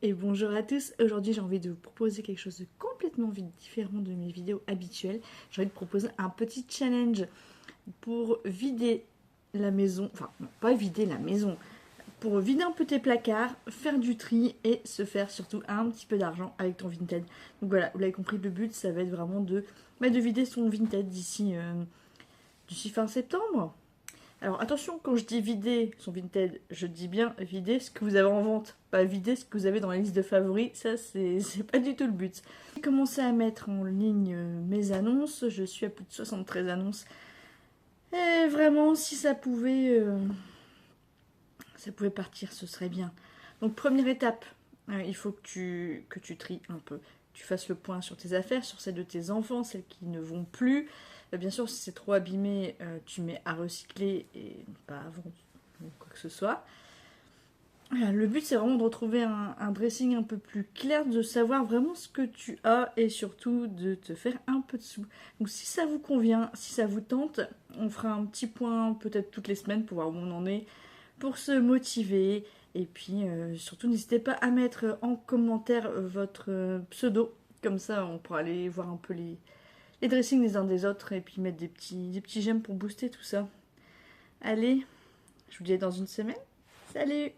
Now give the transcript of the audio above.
Et bonjour à tous, aujourd'hui j'ai envie de vous proposer quelque chose de complètement différent de mes vidéos habituelles. J'ai envie de proposer un petit challenge pour vider la maison, enfin non, pas vider la maison, pour vider un peu tes placards, faire du tri et se faire surtout un petit peu d'argent avec ton Vinted. Donc voilà, vous l'avez compris, le but ça va être vraiment de vider son Vinted d'ici fin septembre. Alors attention, quand je dis vider son Vinted, je dis bien vider ce que vous avez en vente, pas vider ce que vous avez dans la liste de favoris, ça c'est pas du tout le but. J'ai commencé à mettre en ligne mes annonces, je suis à plus de 73 annonces. Et vraiment, si ça pouvait partir, ce serait bien. Donc première étape, il faut que tu tries un peu. Tu fasses le point sur tes affaires, sur celles de tes enfants, celles qui ne vont plus. Bien sûr, si c'est trop abîmé, tu mets à recycler et pas à vendre ou quoi que ce soit. Le but, c'est vraiment de retrouver un dressing un peu plus clair, de savoir vraiment ce que tu as et surtout de te faire un peu de sous. Donc si ça vous convient, si ça vous tente, on fera un petit point peut-être toutes les semaines pour voir où on en est, pour se motiver. Et puis surtout, n'hésitez pas à mettre en commentaire votre pseudo. Comme ça, on pourra aller voir un peu les dressings des uns des autres et puis mettre des petits j'aime pour booster tout ça. Allez, je vous dis à dans une semaine. Salut!